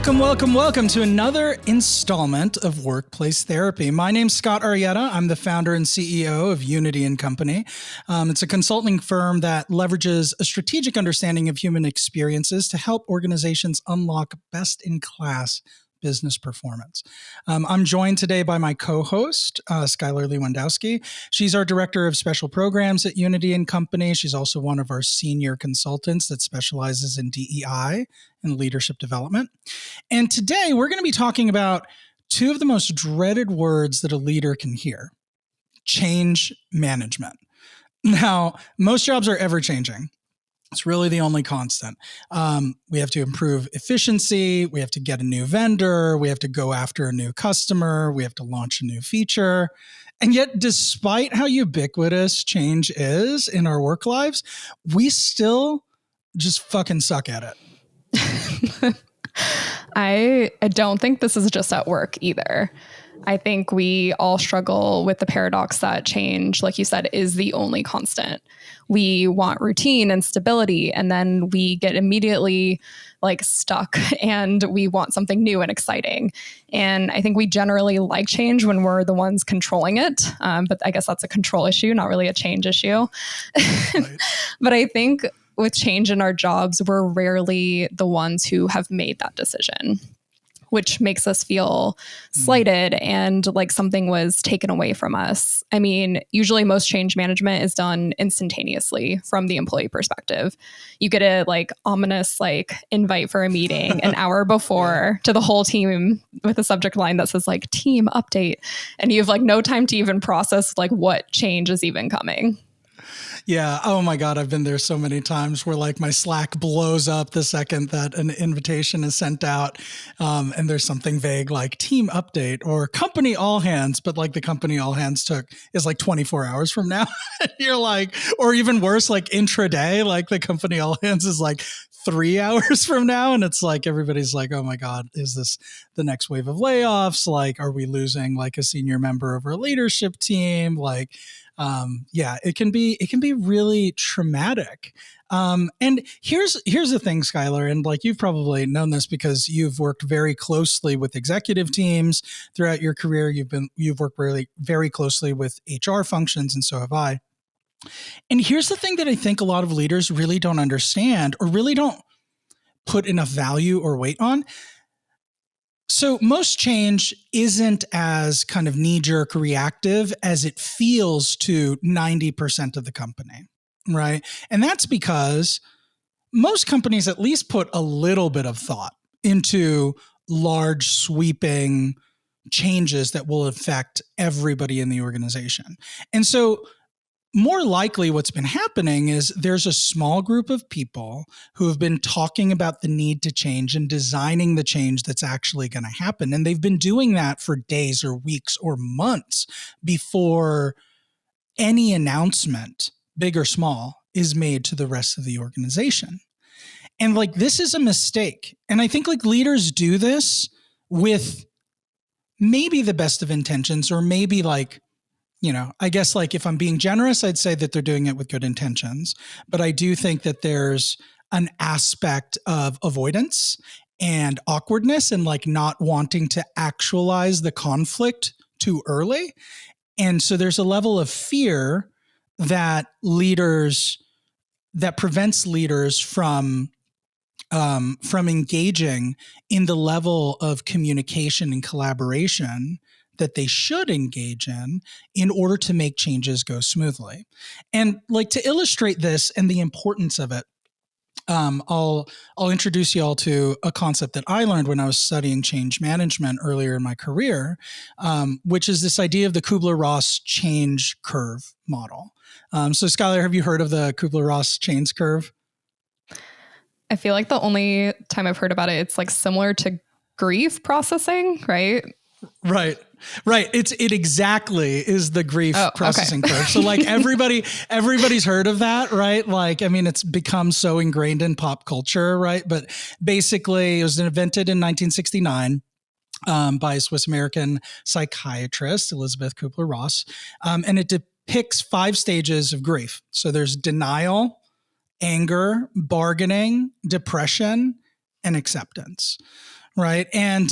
Welcome to another installment of Workplace Therapy. My name's Scott Arrieta. I'm the founder and CEO of Unity & Company. It's a consulting firm that leverages a strategic understanding of human experiences to help organizations unlock best-in-class business performance. I'm joined today by my co-host, Skylar Lewandowski. She's our director of special programs at Unity & Company. She's also one of our senior consultants that specializes in DEI and leadership development. And today we're going to be talking about two of the most dreaded words that a leader can hear: change management. Now, most jobs are ever changing. It's really the only constant. We have to improve efficiency. We have to get a new vendor. We have to go after a new customer. We have to launch a new feature. And yet, despite how ubiquitous change is in our work lives, we still just fucking suck at it. I don't think this is just at work either. I think we all struggle with the paradox that change, like you said, is the only constant. We want routine and stability, and then we get immediately stuck and we want something new and exciting. And I think we generally like change when we're the ones controlling it. But I guess that's a control issue, not really a change issue. Right. But I think with change in our jobs, we're rarely the ones who have made that decision, which makes us feel slighted and like something was taken away from us. I mean, usually most change management is done instantaneously from the employee perspective. You get a ominous invite for a meeting an hour before to the whole team with a subject line that says team update. And you have no time to even process what change is even coming. Yeah. Oh my God. I've been there so many times where my Slack blows up the second that an invitation is sent out. And there's something vague like team update or company all hands, but the company all hands is 24 hours from now. You're or even worse, intraday, the company all hands is 3 hours from now. And it's everybody's oh my God, is this the next wave of layoffs? Are we losing a senior member of our leadership team? Yeah, it can be really traumatic. And here's the thing, Skylar, and you've probably known this because you've worked very closely with executive teams throughout your career. You've worked really very closely with HR functions, and so have I. And here's the thing that I think a lot of leaders really don't understand or really don't put enough value or weight on. So most change isn't as kind of knee-jerk reactive as it feels to 90% of the company, right? And that's because most companies at least put a little bit of thought into large sweeping changes that will affect everybody in the organization. And so more likely what's been happening is there's a small group of people who have been talking about the need to change and designing the change that's actually going to happen. And they've been doing that for days or weeks or months before any announcement, big or small, is made to the rest of the organization. And this is a mistake. And I think leaders do this with maybe the best of intentions, or maybe I guess if I'm being generous, I'd say that they're doing it with good intentions. But I do think that there's an aspect of avoidance and awkwardness and not wanting to actualize the conflict too early. And so there's a level of fear that prevents leaders from engaging in the level of communication and collaboration that they should engage in order to make changes go smoothly. And to illustrate this and the importance of it, I'll introduce you all to a concept that I learned when I was studying change management earlier in my career, which is this idea of the Kubler-Ross change curve model. So Skylar, have you heard of the Kubler-Ross change curve? I feel the only time I've heard about it, it's similar to grief processing, right? Right. It exactly is the grief processing curve. So everybody's heard of that, right? It's become so ingrained in pop culture, right? But basically it was invented in 1969 by a Swiss-American psychiatrist, Elizabeth Kubler-Ross. And it depicts 5 stages of grief. So there's denial, anger, bargaining, depression, and acceptance. right? And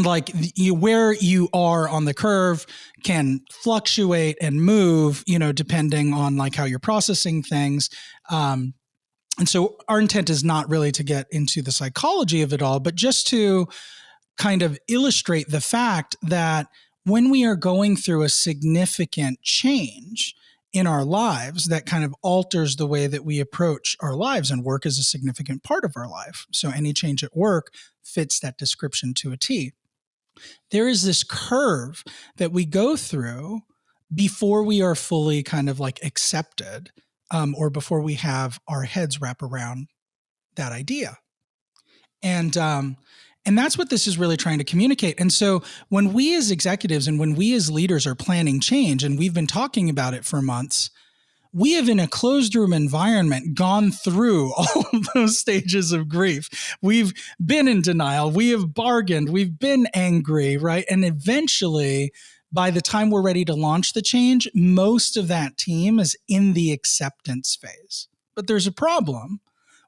like where you are on the curve can fluctuate and move, depending on like how you're processing things. And so our intent is not really to get into the psychology of it all, but just to kind of illustrate the fact that when we are going through a significant change in our lives that kind of alters the way that we approach our lives, and work is a significant part of our life. So any change at work fits that description to a T. There is this curve that we go through before we are fully kind of like accepted, or before we have our heads wrap around that idea. And that's what this is really trying to communicate. And so when we as executives and when we as leaders are planning change, and we've been talking about it for months, we have in a closed room environment gone through all of those stages of grief. We've been in denial. We have bargained. We've been angry, right? And eventually, by the time we're ready to launch the change, most of that team is in the acceptance phase. But there's a problem,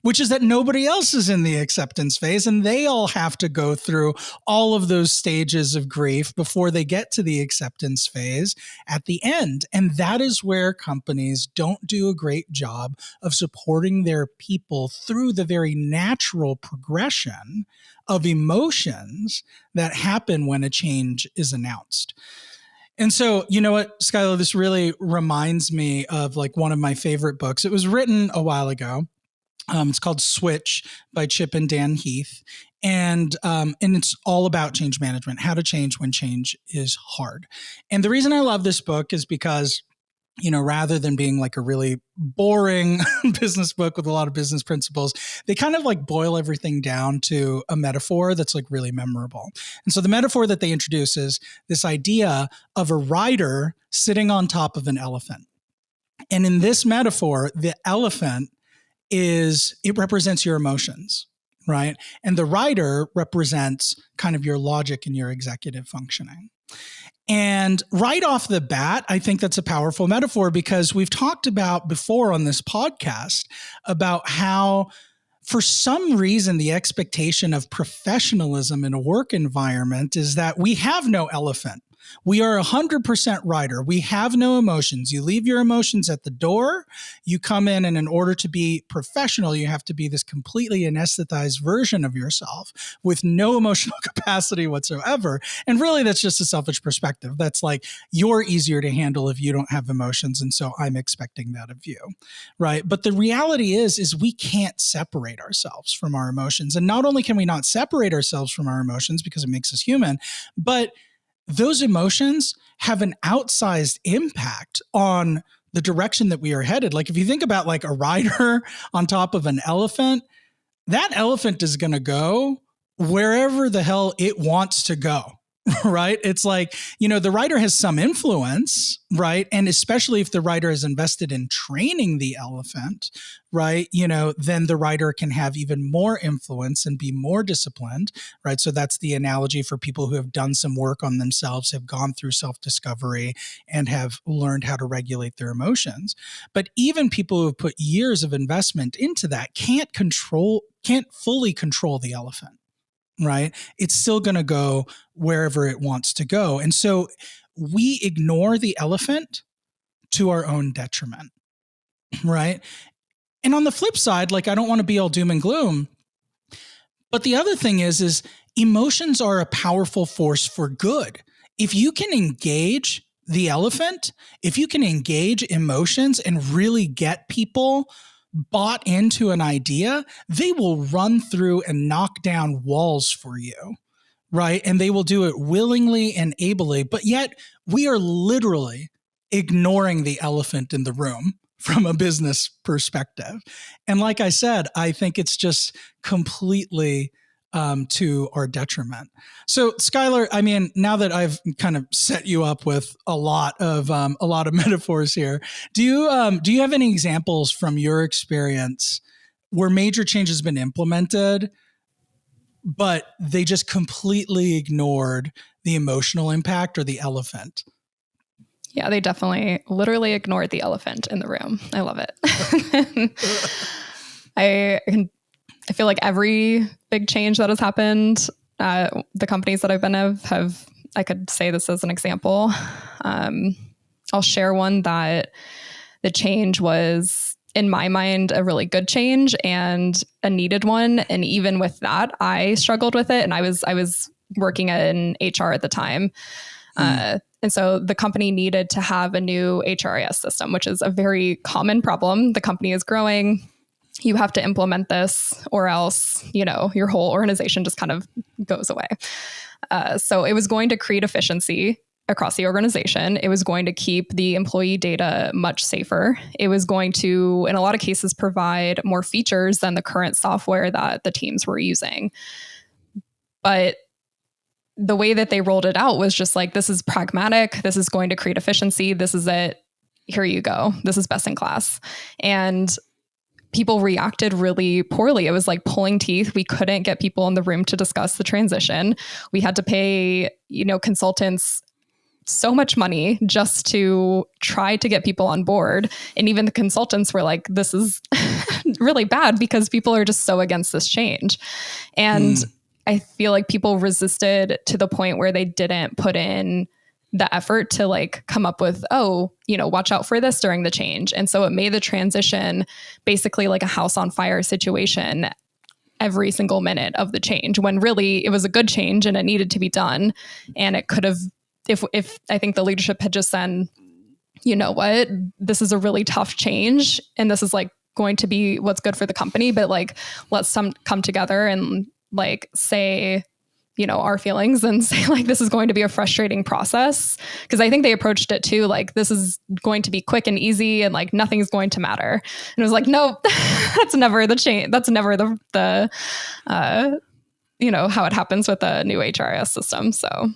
which is that nobody else is in the acceptance phase, and they all have to go through all of those stages of grief before they get to the acceptance phase at the end. And that is where companies don't do a great job of supporting their people through the very natural progression of emotions that happen when a change is announced. And so, you know what, Skylar, this really reminds me of like one of my favorite books. It was written a while ago. It's called Switch by Chip and Dan Heath. And it's all about change management, how to change when change is hard. And the reason I love this book is because, rather than being like a really boring business book with a lot of business principles, they kind of like boil everything down to a metaphor that's like really memorable. And so the metaphor that they introduce is this idea of a rider sitting on top of an elephant. And in this metaphor, the elephant it represents your emotions, right? And the rider represents kind of your logic and your executive functioning. And right off the bat, I think that's a powerful metaphor because we've talked about before on this podcast about how for some reason, the expectation of professionalism in a work environment is that we have no elephant. We are 100% rider. We have no emotions. You leave your emotions at the door. You come in, and in order to be professional, you have to be this completely anesthetized version of yourself with no emotional capacity whatsoever. And really, that's just a selfish perspective. That's like, you're easier to handle if you don't have emotions, and so I'm expecting that of you, right? But the reality is we can't separate ourselves from our emotions. And not only can we not separate ourselves from our emotions because it makes us human, but those emotions have an outsized impact on the direction that we are headed. Like if you think about like a rider on top of an elephant, that elephant is going to go wherever the hell it wants to go. Right? It's like, the rider has some influence, right? And especially if the rider is invested in training the elephant, right? Then the rider can have even more influence and be more disciplined, right? So that's the analogy for people who have done some work on themselves, have gone through self-discovery and have learned how to regulate their emotions. But even people who have put years of investment into that can't fully control the elephant. Right? It's still going to go wherever it wants to go. And so we ignore the elephant to our own detriment. Right? And on the flip side, like I don't want to be all doom and gloom, but the other thing is emotions are a powerful force for good. If you can engage the elephant, if you can engage emotions and really get people bought into an idea, they will run through and knock down walls for you, right? And they will do it willingly and ably, but yet we are literally ignoring the elephant in the room from a business perspective. And like I said, I think it's just completely to our detriment. So Skylar, I mean, now that I've kind of set you up with a lot of metaphors here, do you have any examples from your experience where major change has been implemented, but they just completely ignored the emotional impact or the elephant? Yeah, they definitely literally ignored the elephant in the room. I love it. I I feel like every big change that has happened, the companies that I've been of have, I could say this as an example. I'll share one that the change was, in my mind, a really good change and a needed one. And even with that, I struggled with it. And I was working in HR at the time. And so the company needed to have a new HRIS system, which is a very common problem. The company is growing. You have to implement this or else, your whole organization just kind of goes away. So it was going to create efficiency across the organization. It was going to keep the employee data much safer. It was going to, in a lot of cases, provide more features than the current software that the teams were using. But the way that they rolled it out was just like, this is pragmatic. This is going to create efficiency. This is it. Here you go. This is best in class. And people reacted really poorly. It was like pulling teeth. We couldn't get people in the room to discuss the transition. We had to pay, consultants so much money just to try to get people on board. And even the consultants were like, this is really bad because people are just so against this change. And I feel like people resisted to the point where they didn't put in the effort to like come up with, watch out for this during the change. And so it made the transition basically like a house on fire situation every single minute of the change, when really it was a good change and it needed to be done. And it could have, if I think the leadership had just said, you know what, this is a really tough change and this is like going to be what's good for the company, but like, let's come together and like say, our feelings and say like, this is going to be a frustrating process. Cause I think they approached it too, like, this is going to be quick and easy and like, nothing's going to matter. And it was like, no, that's never the change. That's never the how it happens with a new HRIS system. So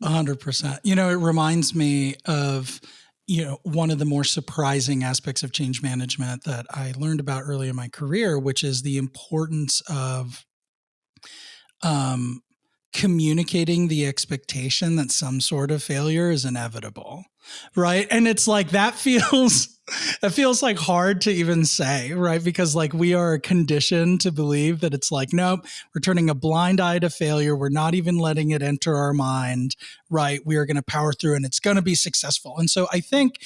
100%. It reminds me of, one of the more surprising aspects of change management that I learned about early in my career, which is the importance of, communicating the expectation that some sort of failure is inevitable, right? And it's like, it feels like hard to even say, right? Because like we are conditioned to believe that it's like, nope, we're turning a blind eye to failure. We're not even letting it enter our mind, right? We are going to power through and it's going to be successful. And so I think,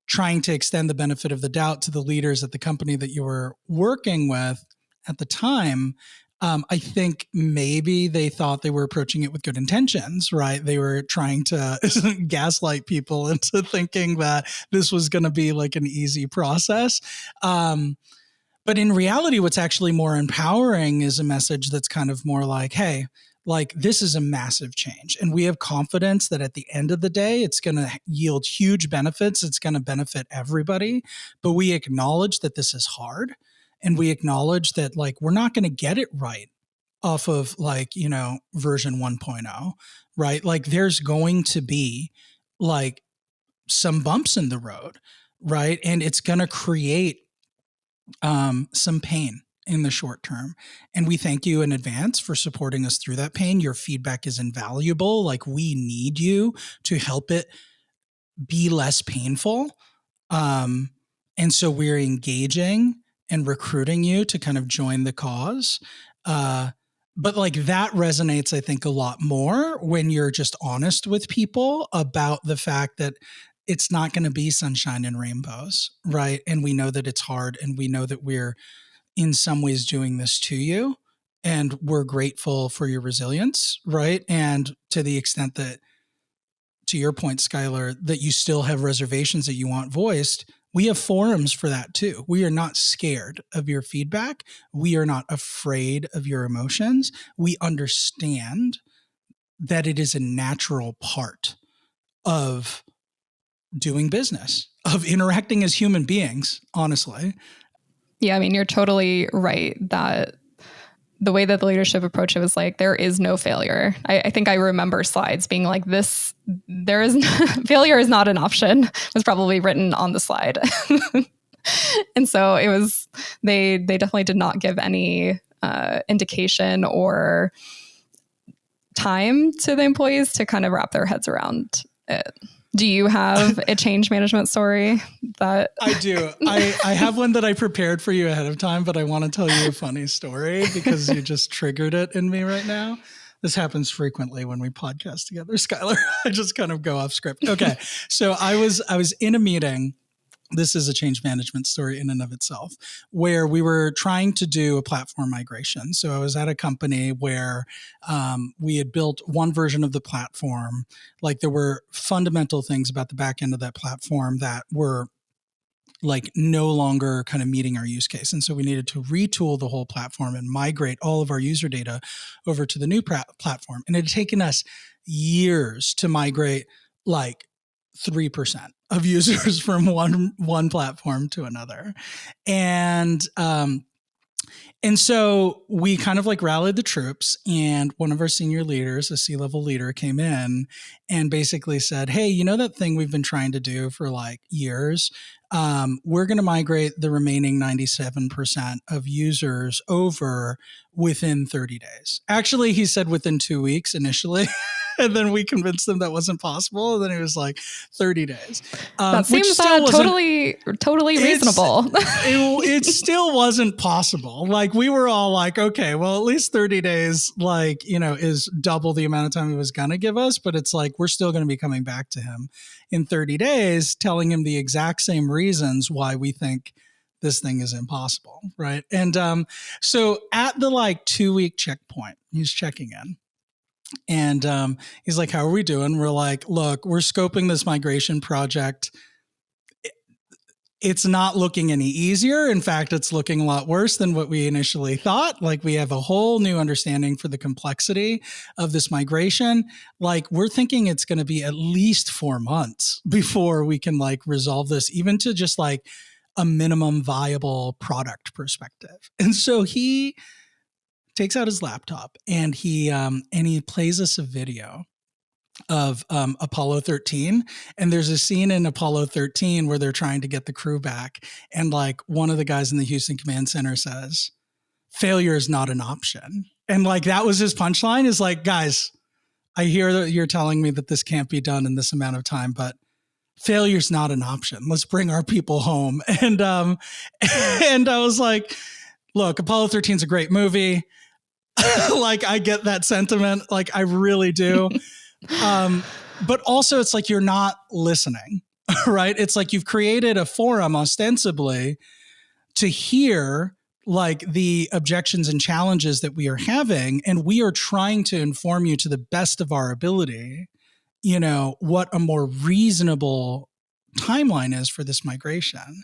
trying to extend the benefit of the doubt to the leaders at the company that you were working with at the time, I think maybe they thought they were approaching it with good intentions, right? They were trying to gaslight people into thinking that this was going to be like an easy process. But in reality, what's actually more empowering is a message that's kind of more like, hey, like this is a massive change. And we have confidence that at the end of the day, it's going to yield huge benefits. It's going to benefit everybody. But we acknowledge that this is hard. And we acknowledge that like, we're not going to get it right off of like, version 1.0, right? Like there's going to be like some bumps in the road, right? And it's going to create some pain in the short term. And we thank you in advance for supporting us through that pain. Your feedback is invaluable. Like we need you to help it be less painful. And so we're engaging and recruiting you to kind of join the cause. But like that resonates, I think, a lot more when you're just honest with people about the fact that it's not going to be sunshine and rainbows, right? And we know that it's hard and we know that we're in some ways doing this to you and we're grateful for your resilience, right? And to the extent that, to your point, Skylar, that you still have reservations that you want voiced, we have forums for that too. We are not scared of your feedback. We are not afraid of your emotions. We understand that it is a natural part of doing business, of interacting as human beings, honestly. Yeah, I mean, you're totally right that the way that the leadership approach it was like, there is no failure. I think I remember slides being like this, failure is not an option, was probably written on the slide. And so it was, they definitely did not give any indication or time to the employees to kind of wrap their heads around it. Do you have a change management story that I do? I have one that I prepared for you ahead of time, but I want to tell you a funny story because you just triggered it in me right now. This happens frequently when we podcast together, Skylar. I just kind of go off script. Okay. So I was in a meeting. This is a change management story in and of itself, where we were trying to do a platform migration. So I was at a company where we had built one version of the platform. Like there were fundamental things about the back end of that platform that were like no longer kind of meeting our use case. And so we needed to retool the whole platform and migrate all of our user data over to the new platform. And it had taken us years to migrate like 3% of users from one platform to another. And so we kind of like rallied the troops, and one of our senior leaders, a C-level leader, came in and basically said, hey, you know that thing we've been trying to do for like years? We're going to migrate the remaining 97% of users over within 30 days. Actually, he said within 2 weeks initially. And then we convinced him that wasn't possible. And then he was like 30 days. That seems totally reasonable. It still wasn't possible. Like we were all like, okay, well, at least 30 days, like, you know, is double the amount of time he was going to give us. But it's like, we're still going to be coming back to him in 30 days, telling him the exact same reasons why we think this thing is impossible. Right. And so at the like 2-week checkpoint, he's checking in. And he's like, how are we doing? We're like, look, we're scoping this migration project. It's not looking any easier. In fact, it's looking a lot worse than what we initially thought. Like we have a whole new understanding for the complexity of this migration. Like we're thinking it's going to be at least 4 months before we can like resolve this, even to just like a minimum viable product perspective. And so he takes out his laptop and he plays us a video of Apollo 13. And there's a scene in Apollo 13 where they're trying to get the crew back. And like one of the guys in the Houston Command Center says, failure is not an option. And like that was his punchline, is like, guys, I hear that you're telling me that this can't be done in this amount of time, but failure's not an option. Let's bring our people home. And and I was like, look, Apollo 13 is a great movie. Like I get that sentiment, like I really do. But also it's like, you're not listening, right? It's like you've created a forum ostensibly to hear like the objections and challenges that we are having. And we are trying to inform you to the best of our ability, you know, what a more reasonable timeline is for this migration.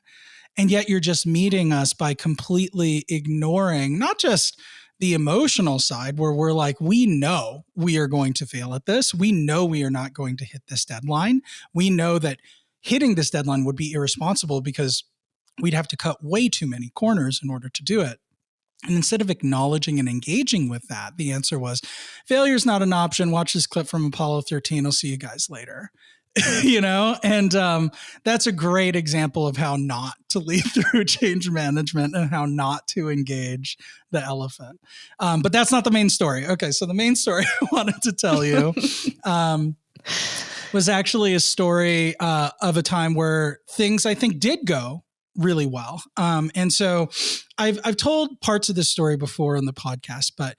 And yet you're just meeting us by completely ignoring not just the emotional side, where we're like, we know we are going to fail at this. We know we are not going to hit this deadline. We know that hitting this deadline would be irresponsible because we'd have to cut way too many corners in order to do it. And instead of acknowledging and engaging with that, the answer was, failure is not an option. Watch this clip from Apollo 13. I'll see you guys later. You know, and that's a great example of how not to lead through change management and how not to engage the elephant. But that's not the main story. Okay, so the main story I wanted to tell you was actually a story of a time where things I think did go really well. And so I've told parts of this story before on the podcast, but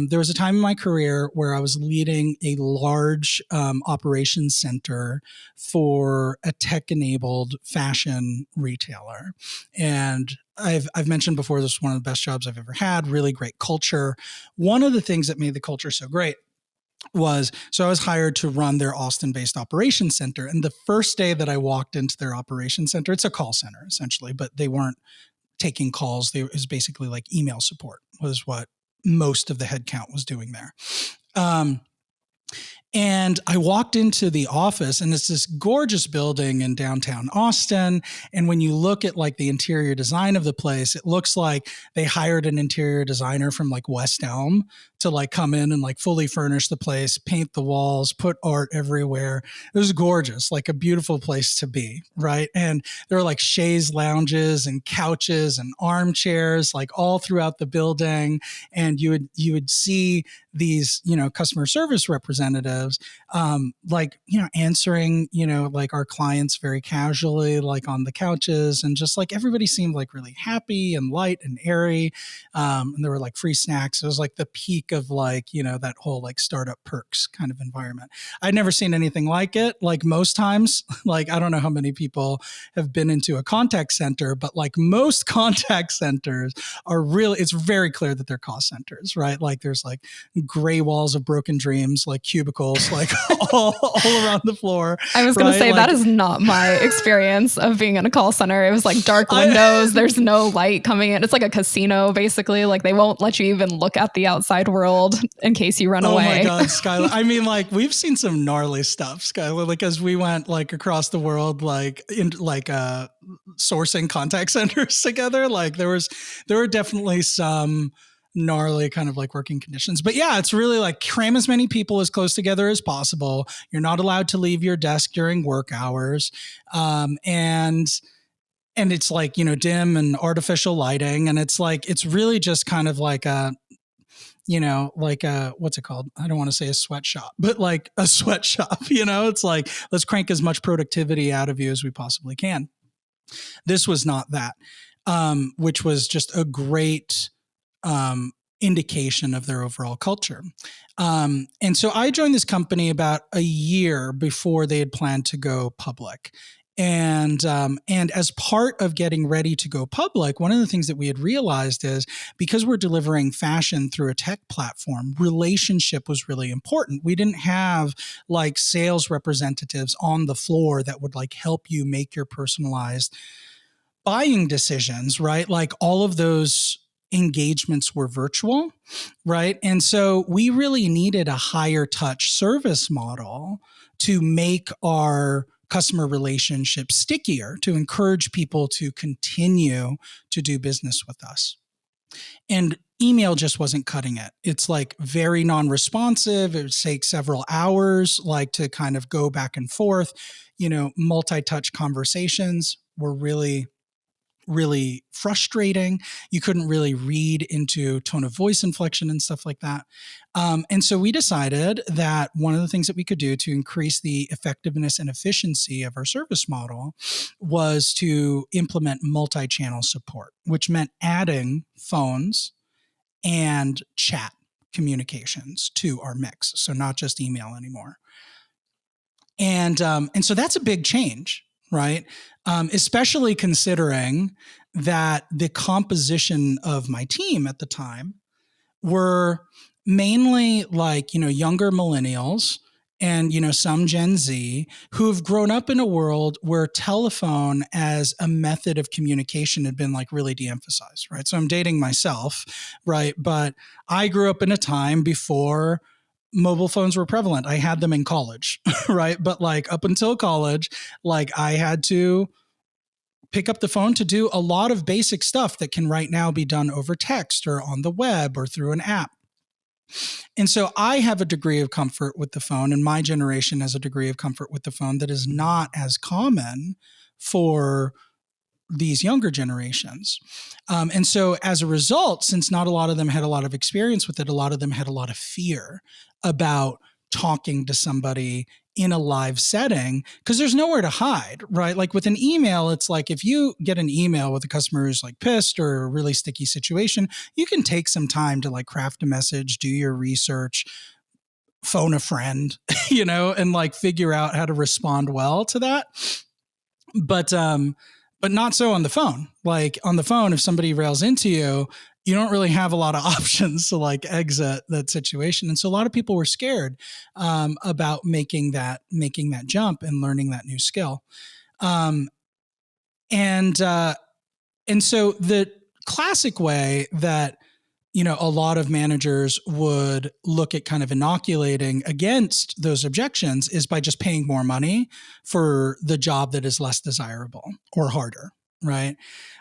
there was a time in my career where I was leading a large operations center for a tech-enabled fashion retailer. And I've mentioned before, this was one of the best jobs I've ever had, really great culture. One of the things that made the culture so great was, so I was hired to run their Austin-based operations center. And the first day that I walked into their operations center, it's a call center essentially, but they weren't taking calls. It was basically like email support was what most of the headcount was doing there. And I walked into the office, and it's this gorgeous building in downtown Austin. And when you look at like the interior design of the place, it looks like they hired an interior designer from like West Elm to like come in and like fully furnish the place, paint the walls, put art everywhere. It was gorgeous, like a beautiful place to be, right? And there were like chaise lounges and couches and armchairs like all throughout the building. And you would see these, customer service representatives, like, answering, like our clients very casually, like on the couches, and just like everybody seemed like really happy and light and airy. And there were like free snacks. It was like the peak of like, that whole like startup perks kind of environment. I'd never seen anything like it. Like most times, like, I don't know how many people have been into a contact center, but like most contact centers are really, it's very clear that they're cost centers, right? Like there's like gray walls of broken dreams, like cubicles, like all around the floor. I was going to say, that is not my experience of being in a call center. It was like dark windows. There's no light coming in. It's like a casino, basically. Like they won't let you even look at the outside world in case you run away. Oh my God, Skylar. I mean, like we've seen some gnarly stuff, Skylar, like as we went like across the world, like in like sourcing contact centers together. Like there were definitely some gnarly kind of like working conditions. But yeah, it's really like cram as many people as close together as possible. You're not allowed to leave your desk during work hours. And it's like, dim and artificial lighting. And it's like, it's really just kind of like what's it called? I don't want to say a sweatshop, but like a sweatshop, it's like, let's crank as much productivity out of you as we possibly can. This was not that, which was just a great indication of their overall culture. And so I joined this company about a year before they had planned to go public. And as part of getting ready to go public, one of the things that we had realized is because we're delivering fashion through a tech platform, relationship was really important. We didn't have like sales representatives on the floor that would like help you make your personalized buying decisions, right? Like all of those engagements were virtual, right? And so we really needed a higher touch service model to make our customer relationship stickier, to encourage people to continue to do business with us. And email just wasn't cutting it. It's like very non-responsive. It would take several hours, like to kind of go back and forth. Multi-touch conversations were really frustrating. You couldn't really read into tone of voice inflection and stuff like that. And so we decided that one of the things that we could do to increase the effectiveness and efficiency of our service model was to implement multi-channel support, which meant adding phones and chat communications to our mix. So not just email anymore. And so that's a big change, right? Especially considering that the composition of my team at the time were mainly like, younger millennials and, some Gen Z who have grown up in a world where telephone as a method of communication had been like really de-emphasized, right? So I'm dating myself, right? But I grew up in a time before mobile phones were prevalent. I had them in college, right? But like up until college, like I had to pick up the phone to do a lot of basic stuff that can right now be done over text or on the web or through an app. And so I have a degree of comfort with the phone, and my generation has a degree of comfort with the phone that is not as common for these younger generations. And so as a result, since not a lot of them had a lot of experience with it, a lot of them had a lot of fear about talking to somebody in a live setting because there's nowhere to hide, right? Like with an email, it's like if you get an email with a customer who's like pissed or a really sticky situation, you can take some time to like craft a message, do your research, phone a friend, and like figure out how to respond well to that. But not so on the phone. Like on the phone, if somebody rails into you, you don't really have a lot of options to like exit that situation. And so a lot of people were scared about making that jump and learning that new skill. And so the classic way that, a lot of managers would look at kind of inoculating against those objections is by just paying more money for the job that is less desirable or harder. right?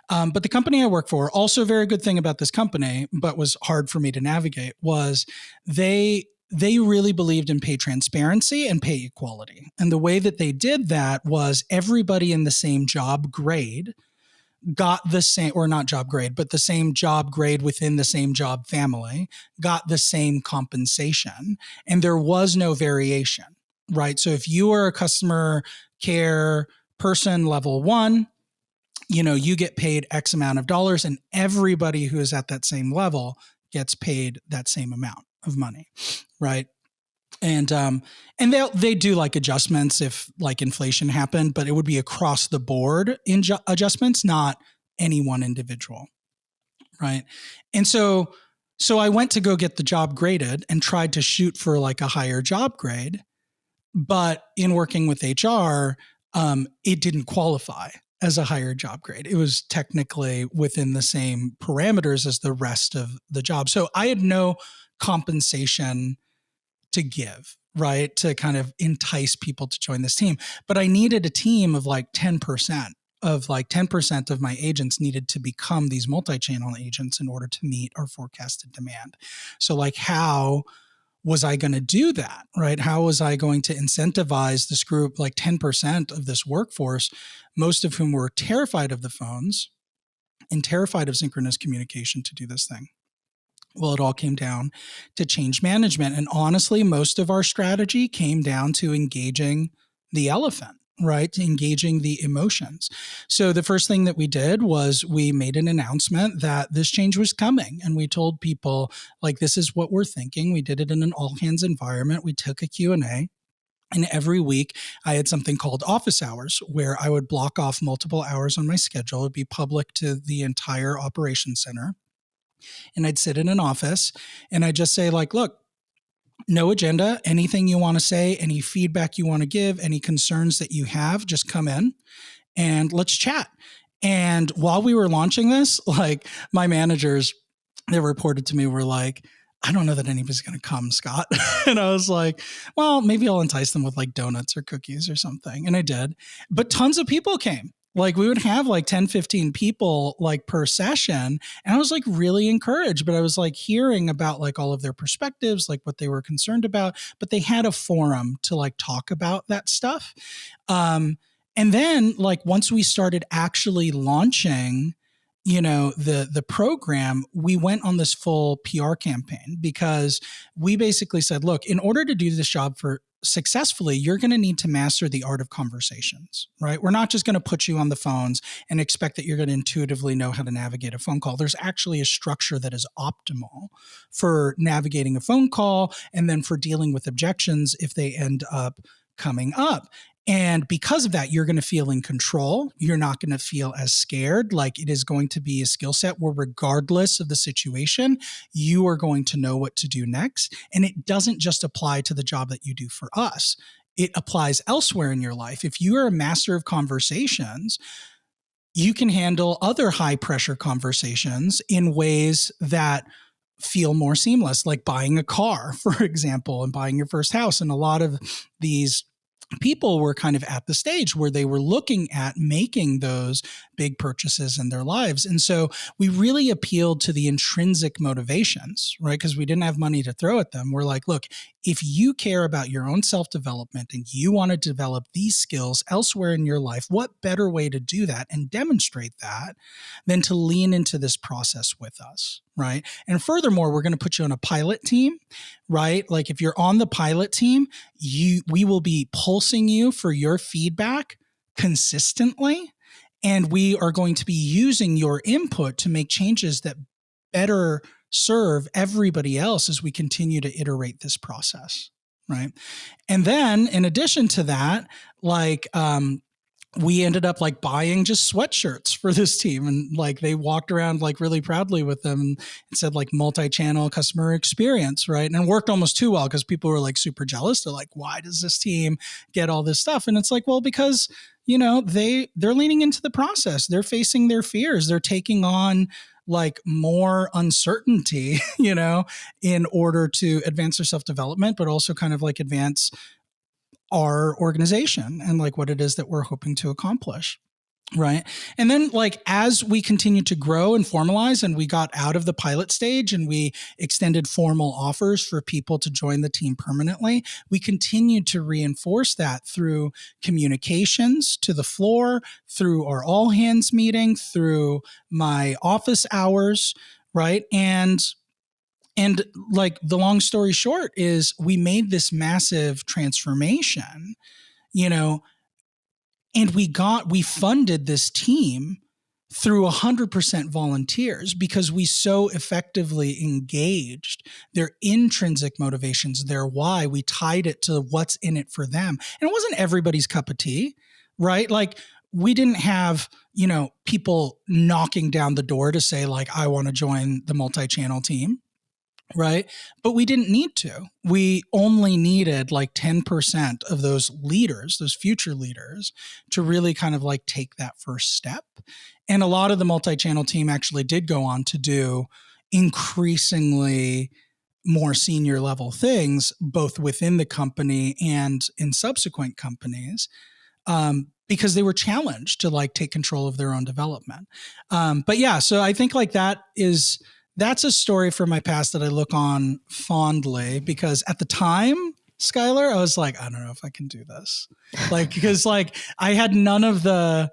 But the company I work for, also a very good thing about this company, but was hard for me to navigate, was they really believed in pay transparency and pay equality. And the way that they did that was everybody in the same job grade got the same, or not job grade, but the same job grade within the same job family, got the same compensation. And there was no variation, right? So if you are a customer care person level one, you get paid X amount of dollars, and everybody who is at that same level gets paid that same amount of money, right? And they do like adjustments if like inflation happened, but it would be across the board in adjustments, not any one individual, right? And so I went to go get the job graded and tried to shoot for like a higher job grade, but in working with HR, it didn't qualify as a higher job grade. It was technically within the same parameters as the rest of the job. So I had no compensation to give, right? To kind of entice people to join this team. But I needed a team of like 10%. Of like 10% of my agents needed to become these multi-channel agents in order to meet our forecasted demand. So like, how was I going to do that, right? How was I going to incentivize this group, like 10% of this workforce, most of whom were terrified of the phones and terrified of synchronous communication, to do this thing? Well, it all came down to change management. And honestly, most of our strategy came down to engaging the elephant, right? Engaging the emotions. So the first thing that we did was we made an announcement that this change was coming. And we told people, like, this is what we're thinking. We did it in an all hands environment. We took a Q&A. And every week I had something called office hours, where I would block off multiple hours on my schedule. It'd be public to the entire operations center. And I'd sit in an office and I'd just say, like, look, no agenda, anything you want to say, any feedback you want to give, any concerns that you have, just come in and let's chat. And while we were launching this, like, my managers that reported to me were like, I don't know that anybody's going to come, Scott. And I was like, well, maybe I'll entice them with like donuts or cookies or something. And I did. But tons of people came. Like, we would have like 10, 15 people like per session. And I was like really encouraged, but I was like hearing about like all of their perspectives, like what they were concerned about, but they had a forum to like talk about that stuff. And then like once we started actually launching, the program, we went on this full PR campaign, because we basically said, look, in order to do this job for successfully, you're going to need to master the art of conversations, right? We're not just going to put you on the phones and expect that you're going to intuitively know how to navigate a phone call. There's actually a structure that is optimal for navigating a phone call and then for dealing with objections if they end up coming up. And because of that, you're going to feel in control. You're not going to feel as scared. Like, it is going to be a skill set where regardless of the situation, you are going to know what to do next. And it doesn't just apply to the job that you do for us. It applies elsewhere in your life. If you are a master of conversations, you can handle other high pressure conversations in ways that feel more seamless, like buying a car, for example, and buying your first house. And a lot of these people were kind of at the stage where they were looking at making those big purchases in their lives. And so we really appealed to the intrinsic motivations, right? Because we didn't have money to throw at them. We're like, look, if you care about your own self-development and you want to develop these skills elsewhere in your life, what better way to do that and demonstrate that than to lean into this process with us, right? And furthermore, we're going to put you on a pilot team, right? Like, if you're on the pilot team, we will be pulsing you for your feedback consistently. And we are going to be using your input to make changes that better serve everybody else as we continue to iterate this process, right? And then in addition to that, like, we ended up like buying just sweatshirts for this team, and like they walked around like really proudly with them and said like multi-channel customer experience, right? And it worked almost too well, because people were like super jealous. They're like, why does this team get all this stuff? And it's like, well, because they're leaning into the process. They're facing their fears. They're taking on like more uncertainty, in order to advance their self-development, but also kind of like advance our organization and like what it is that we're hoping to accomplish. Right. And then like as we continued to grow and formalize and we got out of the pilot stage and we extended formal offers for people to join the team permanently, we continued to reinforce that through communications to the floor, through our all hands meeting, through my office hours, right? And like the long story short is we made this massive transformation, you know, and we funded this team through 100% volunteers because we so effectively engaged their intrinsic motivations, their why. We tied it to what's in it for them. And it wasn't everybody's cup of tea, right? Like we didn't have, people knocking down the door to say like, I want to join the multi-channel team. Right. But we didn't need to. We only needed like 10% of those leaders, those future leaders, to really kind of like take that first step. And a lot of the multi-channel team actually did go on to do increasingly more senior level things, both within the company and in subsequent companies. Because they were challenged to like take control of their own development. But yeah, so I think like that's a story from my past that I look on fondly because at the time, Skylar, I was like, I don't know if I can do this. Like, because like I had none of the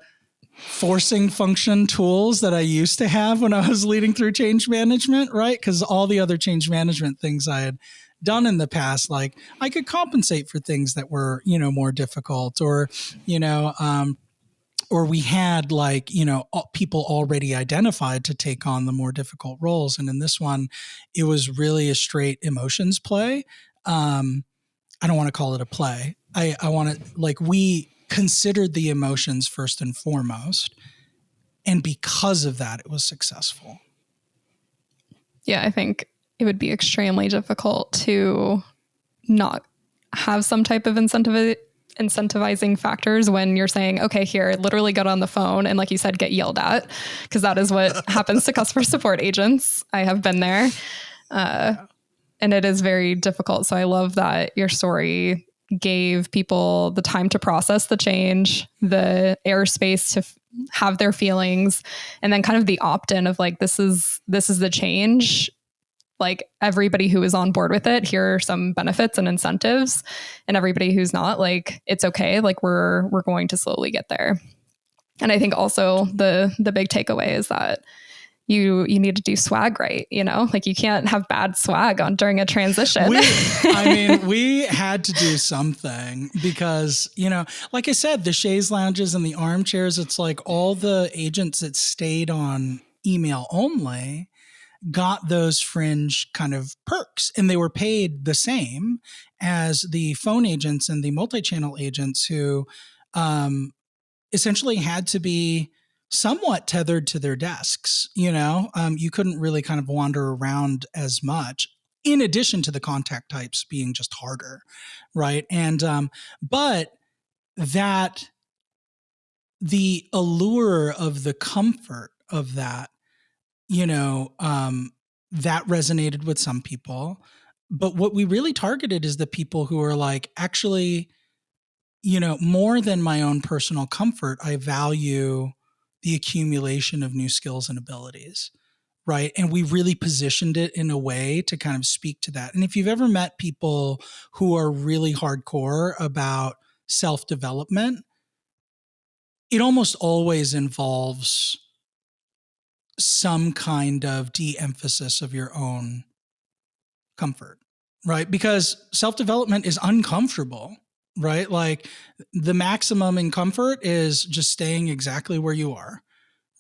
forcing function tools that I used to have when I was leading through change management, right? Because all the other change management things I had done in the past, like I could compensate for things that were, more difficult or, or we had like, people already identified to take on the more difficult roles. And in this one, it was really a straight emotions play. I don't want to call it a play. I want to like, we considered the emotions first and foremost. And because of that, it was successful. Yeah, I think it would be extremely difficult to not have some type of incentivizing factors when you're saying, okay, here, literally get on the phone and like you said, get yelled at, because that is what happens to customer support agents. I have been there. And it is very difficult. So I love that your story gave people the time to process the change, the airspace to have their feelings, and then kind of the opt-in of like, this is the change. Like everybody who is on board with it, here are some benefits and incentives, and everybody who's not, like, it's okay. Like we're going to slowly get there. And I think also the big takeaway is that you need to do swag right. Like you can't have bad swag during a transition. We had to do something because, like I said, the chaise lounges and the armchairs, it's like all the agents that stayed on email only got those fringe kind of perks, and they were paid the same as the phone agents and the multi-channel agents who essentially had to be somewhat tethered to their desks. You couldn't really kind of wander around as much, in addition to the contact types being just harder, right? And but that the allure of the comfort of that, that resonated with some people. But what we really targeted is the people who are like, actually, more than my own personal comfort, I value the accumulation of new skills and abilities. Right. And we really positioned it in a way to kind of speak to that. And if you've ever met people who are really hardcore about self-development, it almost always involves some kind of de-emphasis of your own comfort, right? Because self-development is uncomfortable, right? Like the maximum in comfort is just staying exactly where you are,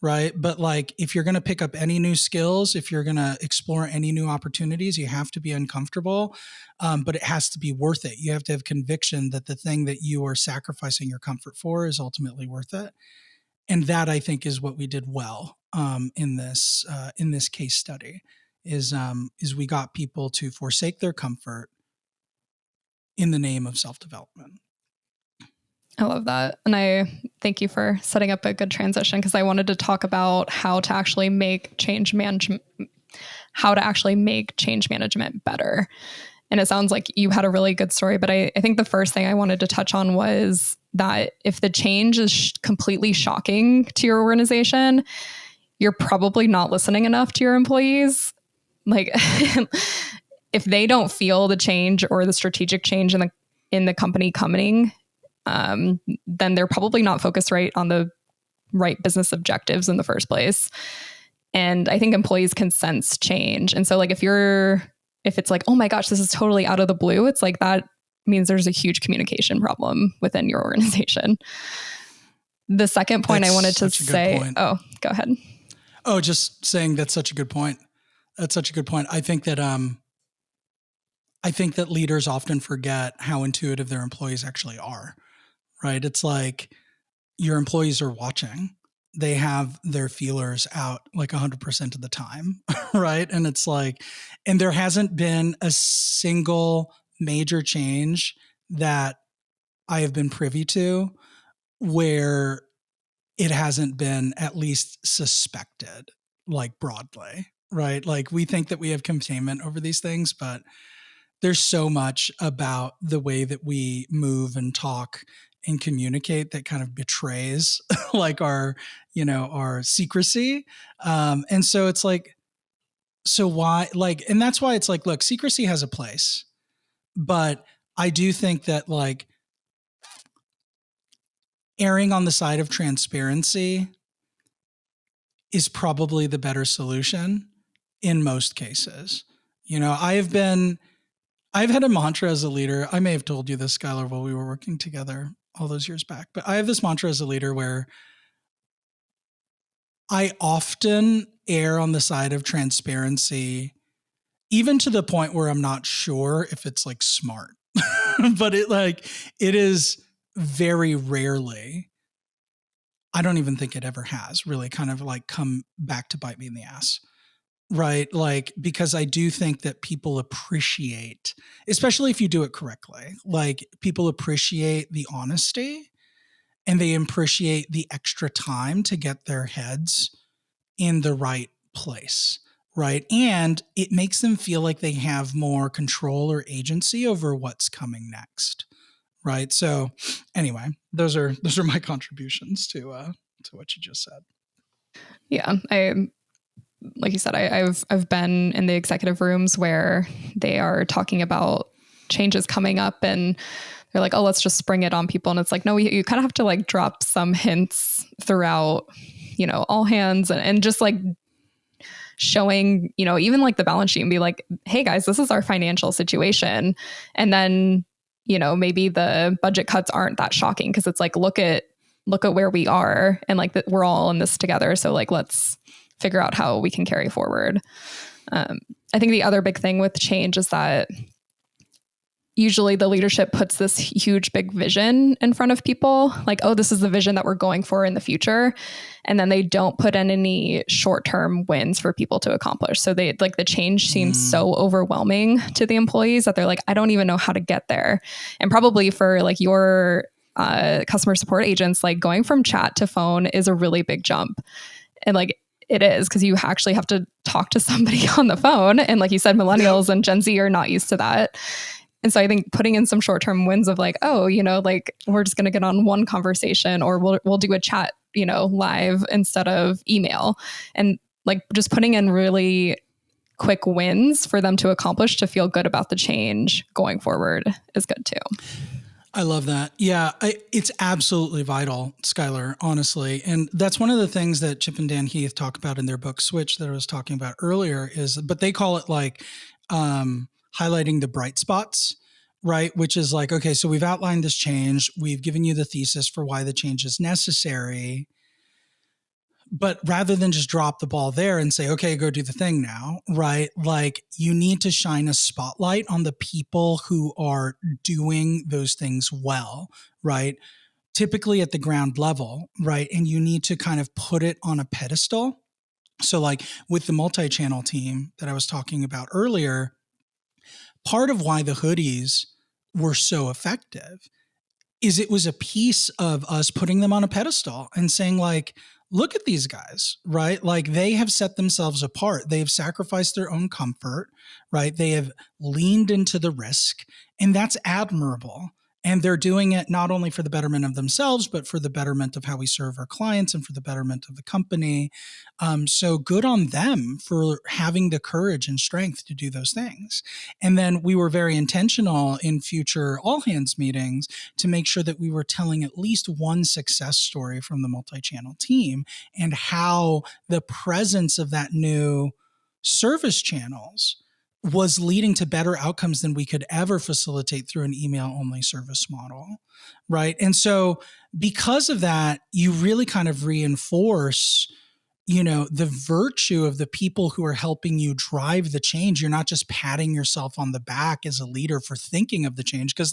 right? But like if you're going to pick up any new skills, if you're going to explore any new opportunities, you have to be uncomfortable, but it has to be worth it. You have to have conviction that the thing that you are sacrificing your comfort for is ultimately worth it. And that, I think, is what we did well in this case study. Is we got people to forsake their comfort in the name of self-development. I love that, and I thank you for setting up a good transition, because I wanted to talk about how to actually make change management better. And it sounds like you had a really good story, but I think the first thing I wanted to touch on was that if the change is completely shocking to your organization, you're probably not listening enough to your employees. Like if they don't feel the change or the strategic change in the company coming, then they're probably not focused right on the right business objectives in the first place. And I think employees can sense change. And so like if it's like, oh my gosh, this is totally out of the blue, it's like that means there's a huge communication problem within your organization. The second point I wanted to say, oh, go ahead. Oh, just saying that's such a good point. That's such a good point. I think that leaders often forget how intuitive their employees actually are, right? It's like your employees are watching. They have their feelers out like 100% of the time, right? And it's like, and there hasn't been a single major change that I have been privy to where it hasn't been at least suspected, like broadly, right? Like we think that we have containment over these things, but there's so much about the way that we move and talk and communicate that kind of betrays like our secrecy. And so it's like, so why, like, and that's why it's like, look, secrecy has a place, but I do think that like erring on the side of transparency is probably the better solution in most cases. I've had a mantra as a leader. I may have told you this, Skylar, while we were working together all those years back, but I have this mantra as a leader where I often err on the side of transparency, even to the point where I'm not sure if it's like smart, but it is very rarely. I don't even think it ever has really kind of like come back to bite me in the ass. Right. Like, because I do think that people appreciate, especially if you do it correctly, like people appreciate the honesty and they appreciate the extra time to get their heads in the right place. Right. And it makes them feel like they have more control or agency over what's coming next. Right. So anyway, those are my contributions to what you just said. Yeah. Like you said, I've been in the executive rooms where they are talking about changes coming up and they're like, oh, let's just spring it on people. And it's like, no, you kind of have to like drop some hints throughout, all hands and just like showing, even like the balance sheet and be like, hey guys, this is our financial situation. And then, maybe the budget cuts aren't that shocking because it's like, look at where we are and like that we're all in this together. So like, let's figure out how we can carry forward. I think the other big thing with change is that usually the leadership puts this huge, big vision in front of people, like, oh, this is the vision that we're going for in the future. And then they don't put in any short-term wins for people to accomplish. So they like the change seems so overwhelming to the employees that they're like, I don't even know how to get there. And probably for like your customer support agents, like going from chat to phone is a really big jump. And like, it is because you actually have to talk to somebody on the phone. And like you said, millennials and Gen Z are not used to that. And so I think putting in some short-term wins of like, oh, like we're just going to get on one conversation or we'll do a chat, live instead of email. And like just putting in really quick wins for them to accomplish to feel good about the change going forward is good too. I love that. Yeah, it's absolutely vital, Skylar, honestly. And that's one of the things that Chip and Dan Heath talk about in their book, Switch, that I was talking about earlier but they call it like highlighting the bright spots, right? Which is like, okay, so we've outlined this change. We've given you the thesis for why the change is necessary. But rather than just drop the ball there and say, okay, go do the thing now, right? Like you need to shine a spotlight on the people who are doing those things well, right? Typically at the ground level, right? And you need to kind of put it on a pedestal. So like with the multi-channel team that I was talking about earlier, part of why the hoodies were so effective is it was a piece of us putting them on a pedestal and saying like, look at these guys, right? Like they have set themselves apart. They've sacrificed their own comfort, right? They have leaned into the risk, and that's admirable. And they're doing it not only for the betterment of themselves, but for the betterment of how we serve our clients and for the betterment of the company. So good on them for having the courage and strength to do those things. And then we were very intentional in future all hands meetings to make sure that we were telling at least one success story from the multi-channel team and how the presence of that new service channels was leading to better outcomes than we could ever facilitate through an email only service model. Right. And so because of that, you really kind of reinforce, the virtue of the people who are helping you drive the change. You're not just patting yourself on the back as a leader for thinking of the change, because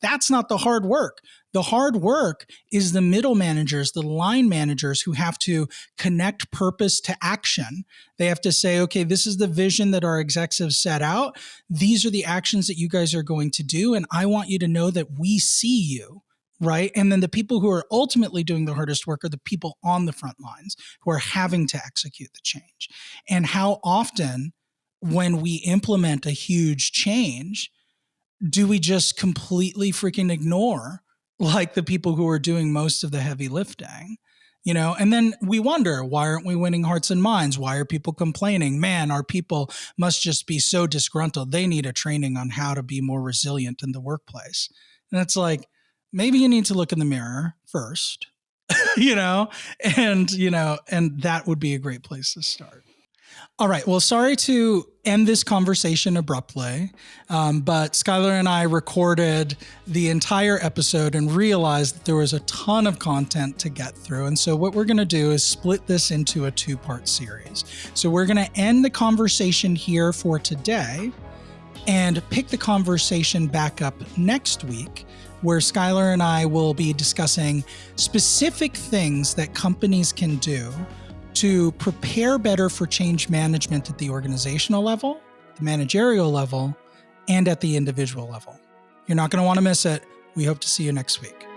that's not the hard work. The hard work is the middle managers, the line managers who have to connect purpose to action. They have to say, okay, this is the vision that our execs have set out. These are the actions that you guys are going to do. And I want you to know that we see you. Right. And then the people who are ultimately doing the hardest work are the people on the front lines who are having to execute the change. And how often when we implement a huge change, do we just completely freaking ignore the people who are doing most of the heavy lifting? And then we wonder, why aren't we winning hearts and minds? Why are people complaining? Man, our people must just be so disgruntled. They need a training on how to be more resilient in the workplace. And it's maybe you need to look in the mirror first, and that would be a great place to start. All right. Well, sorry to end this conversation abruptly, but Skylar and I recorded the entire episode and realized that there was a ton of content to get through. And so what we're going to do is split this into a 2-part series. So we're going to end the conversation here for today and pick the conversation back up next week, where Skylar and I will be discussing specific things that companies can do to prepare better for change management at the organizational level, the managerial level, and at the individual level. You're not going to want to miss it. We hope to see you next week.